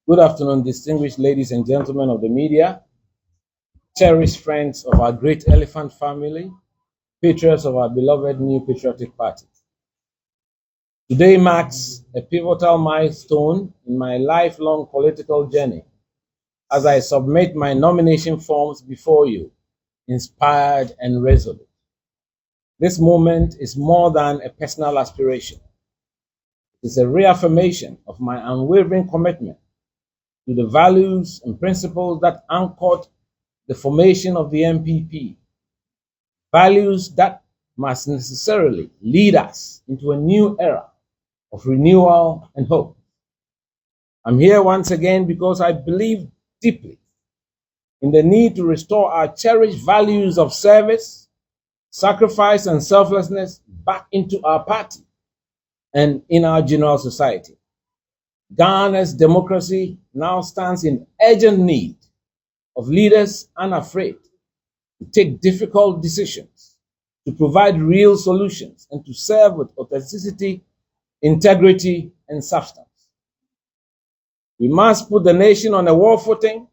Good afternoon, distinguished ladies and gentlemen of the media, cherished friends of our great elephant family, patriots of our beloved New Patriotic Party. Today marks a pivotal milestone in my lifelong political journey as I submit my nomination forms before you, inspired and resolute. This moment is more than a personal aspiration. It is a reaffirmation of my unwavering commitment to the values and principles that anchored the formation of the MPP, values that must necessarily lead us into a new era of renewal and hope. I'm here once again because I believe deeply in the need to restore our cherished values of service, sacrifice, and selflessness back into our party and in our general society. Ghana's democracy now stands in urgent need of leaders unafraid to take difficult decisions, to provide real solutions, and to serve with authenticity, integrity, and substance. We must put the nation on a war footing,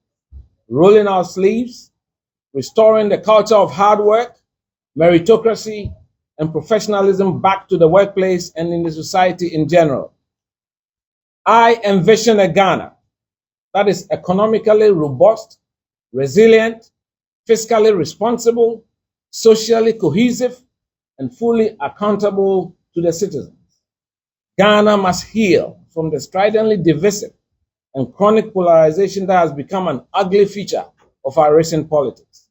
rolling our sleeves, restoring the culture of hard work, meritocracy, and professionalism back to the workplace and in the society in general. I envision a Ghana that is economically robust, resilient, fiscally responsible, socially cohesive, and fully accountable to the citizens. Ghana must heal from the stridently divisive and chronic polarization that has become an ugly feature of our recent politics.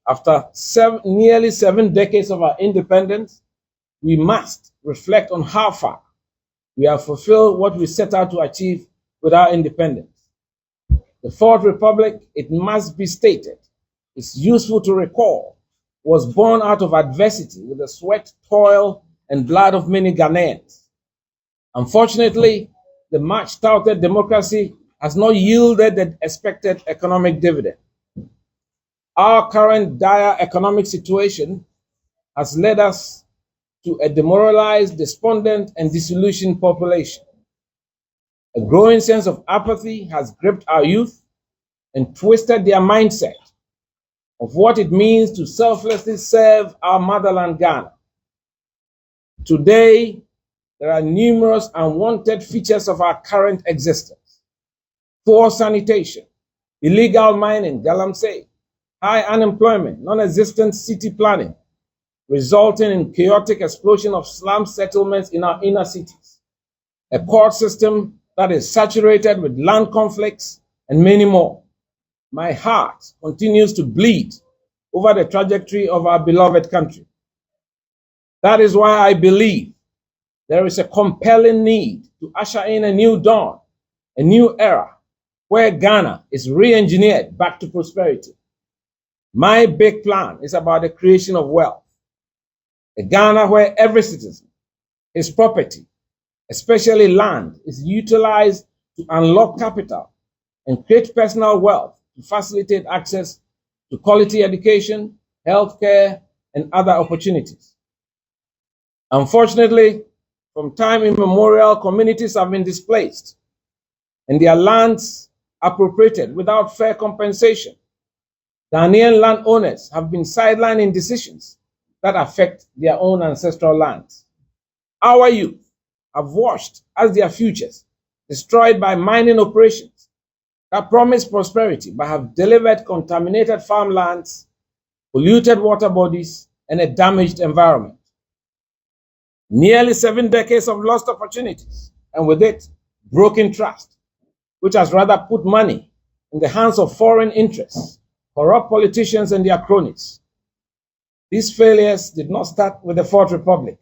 After nearly 7 decades of our independence, we must reflect on how far we have fulfilled what we set out to achieve with our independence. The Fourth Republic, it must be stated, is useful to recall, was born out of adversity with the sweat, toil, and blood of many Ghanaians. Unfortunately, the much-touted democracy has not yielded the expected economic dividend. Our current dire economic situation has led us to a demoralized, despondent, and disillusioned population. A growing sense of apathy has gripped our youth and twisted their mindset of what it means to selflessly serve our motherland, Ghana. Today, there are numerous unwanted features of our current existence: poor sanitation, illegal mining, galamsey, high unemployment, non-existent city planning, resulting in chaotic explosion of slum settlements in our inner cities, a court system that is saturated with land conflicts, and many more. My heart continues to bleed over the trajectory of our beloved country. That is why I believe there is a compelling need to usher in a new dawn, a new era, where Ghana is re-engineered back to prosperity. My big plan is about the creation of wealth. A Ghana where every citizen, his property, especially land, is utilized to unlock capital and create personal wealth to facilitate access to quality education, healthcare, and other opportunities. Unfortunately, from time immemorial, communities have been displaced and their lands appropriated without fair compensation. Ghanaian landowners have been sidelined in decisions that affect their own ancestral lands. Our youth have watched as their futures destroyed by mining operations that promise prosperity but have delivered contaminated farmlands, polluted water bodies, and a damaged environment. Nearly 7 decades of lost opportunities, and with it, broken trust, which has rather put money in the hands of foreign interests, corrupt politicians, and their cronies. These failures did not start with the Fourth Republic.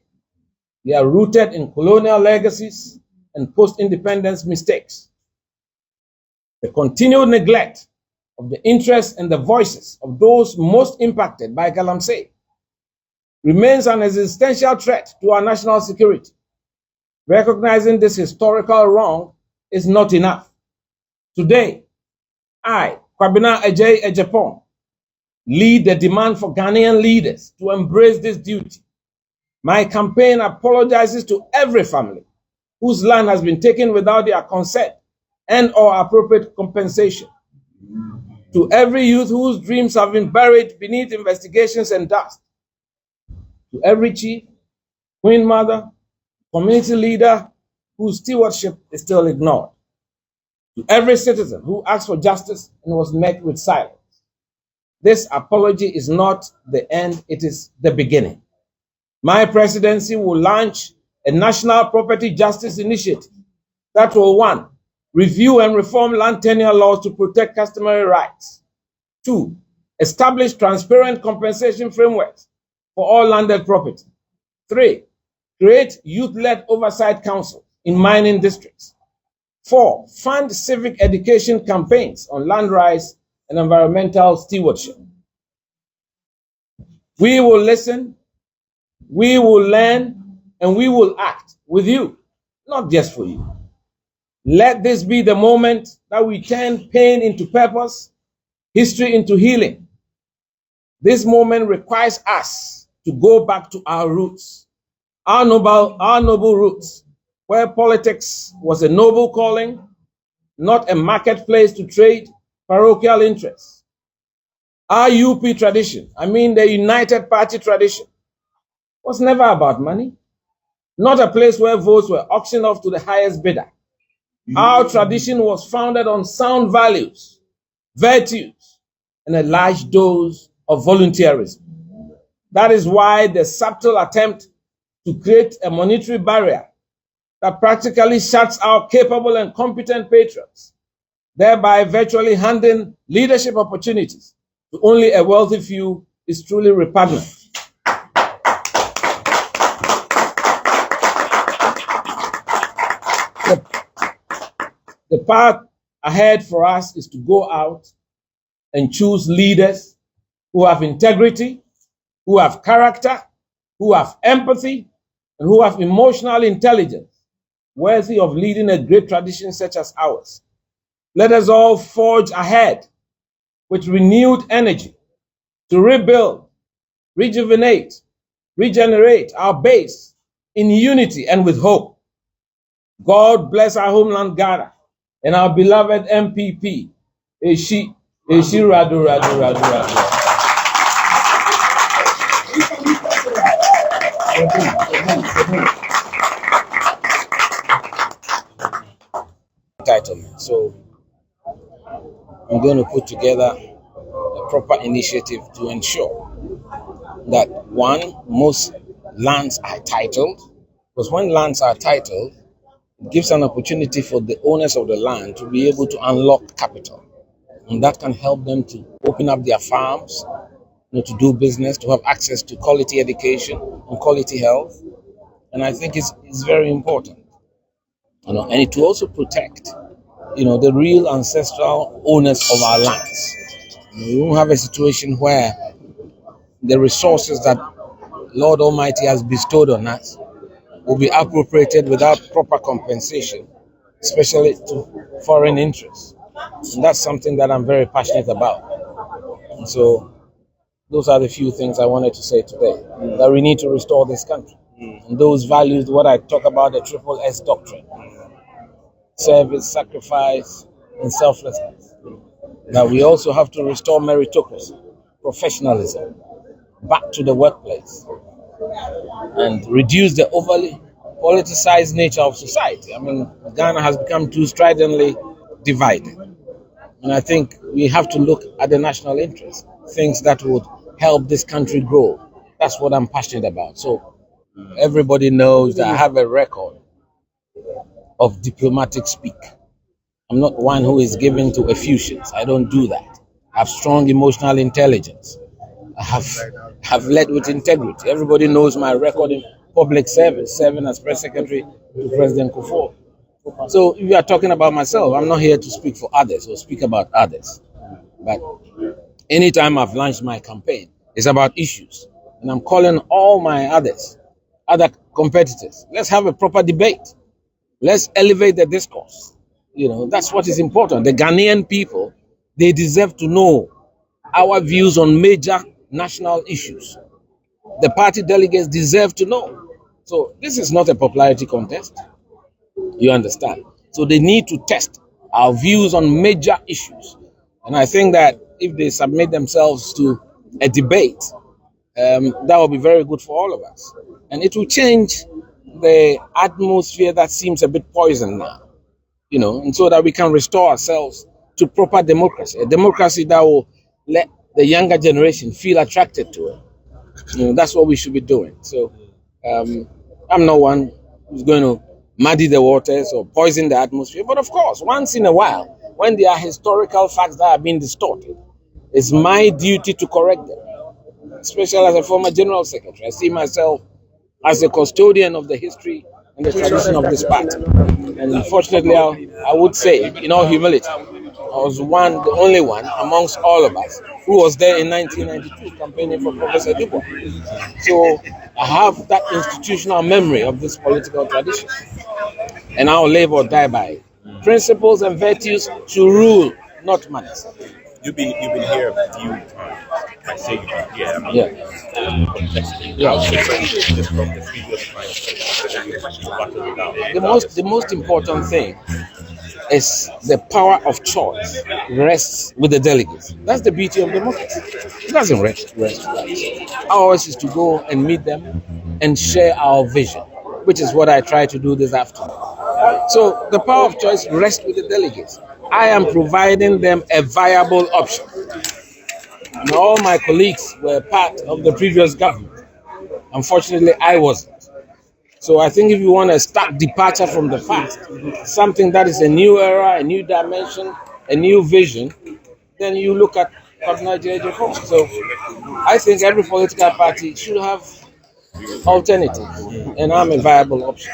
They are rooted in colonial legacies and post-independence mistakes. The continued neglect of the interests and the voices of those most impacted by galamsey remains an existential threat to our national security. Recognizing this historical wrong is not enough. Today, I, Kwabena Agyapong, lead the demand for Ghanaian leaders to embrace this duty. My campaign apologizes to every family whose land has been taken without their consent and or appropriate compensation. To every youth whose dreams have been buried beneath investigations and dust. To every chief, queen mother, community leader whose stewardship is still ignored. To every citizen who asked for justice and was met with silence. This apology is not the end, it is the beginning. My presidency will launch a national property justice initiative that will, 1, review and reform land tenure laws to protect customary rights. 2, establish transparent compensation frameworks for all landed property. 3, create youth-led oversight councils in mining districts. 4, fund civic education campaigns on land rights and environmental stewardship. We will listen, we will learn, and we will act with you, not just for you. Let this be the moment that we turn pain into purpose, history into healing. This moment requires us to go back to our roots, our noble roots, where politics was a noble calling, not a marketplace to trade parochial interests. Our UP tradition, the United Party tradition, was never about money, not a place where votes were auctioned off to the highest bidder. Our tradition was founded on sound values, virtues, and a large dose of volunteerism. That is why the subtle attempt to create a monetary barrier that practically shuts out capable and competent patrons, thereby virtually handing leadership opportunities to only a wealthy few, is truly repugnant. The path ahead for us is to go out and choose leaders who have integrity, who have character, who have empathy, and who have emotional intelligence, worthy of leading a great tradition such as ours. Let us all forge ahead with renewed energy to rebuild, rejuvenate, regenerate our base in unity and with hope. God bless our homeland Ghana and our beloved MPP, Eshi Radu Radu Radu Radu. Entitlement. So I'm going to put together a proper initiative to ensure that, 1, most lands are titled, because when lands are titled, it gives an opportunity for the owners of the land to be able to unlock capital. And that can help them to open up their farms, to do business, to have access to quality education and quality health. And I think it's very important. And it will also protect, the real ancestral owners of our lands. We won't have a situation where the resources that Lord Almighty has bestowed on us will be appropriated without proper compensation, especially to foreign interests. And that's something that I'm very passionate about. And so those are the few things I wanted to say today, that we need to restore this country. And those values, what I talk about, the triple S doctrine: service, sacrifice, and selflessness. That we also have to restore meritocracy, professionalism, back to the workplace, and reduce the overly politicized nature of society. Ghana has become too stridently divided. And I think we have to look at the national interest, things that would help this country grow. That's what I'm passionate about. So everybody knows that I have a record of diplomatic speak. I'm not one who is given to effusions. I don't do that. I have strong emotional intelligence. I have led with integrity. Everybody knows my record in public service, serving as press secretary to President Kufuor. So if you are talking about myself, I'm not here to speak for others or speak about others. But anytime I've launched my campaign, it's about issues. And I'm calling all my other competitors. Let's have a proper debate. Let's elevate the discourse. That's what is important. The Ghanaian people, they deserve to know our views on major national issues. The party delegates deserve to know. So this is not a popularity contest. You understand? So they need to test our views on major issues. And I think that if they submit themselves to a debate, that will be very good for all of us. And it will change the atmosphere that seems a bit poisoned now, and so that we can restore ourselves to proper democracy, a democracy that will let the younger generation feel attracted to it. That's what we should be doing. So I'm not one who's going to muddy the waters or poison the atmosphere. But of course, once in a while, when there are historical facts that are being distorted, it's my duty to correct them, especially as a former general secretary. I see myself as a custodian of the history and the tradition of this party. And unfortunately, I would say, in all humility, I was the only one amongst all of us who was there in 1992 campaigning for Professor Dubois. So I have that institutional memory of this political tradition, and I'll live or die by it. Principles and virtues to rule, not manners. You've been here a few times. I say you've been here. Just from the previous time. The most important thing is the power of choice rests with the delegates. That's the beauty of democracy. It doesn't rest with us. Ours is to go and meet them and share our vision, which is what I try to do this afternoon. So the power of choice rests with the delegates. I am providing them a viable option. And all my colleagues were part of the previous government. Unfortunately, I wasn't. So I think if you want a stark departure from the past, something that is a new era, a new dimension, a new vision, then you look at Kwabena Agyapong. So I think every political party should have alternatives, and I'm a viable option.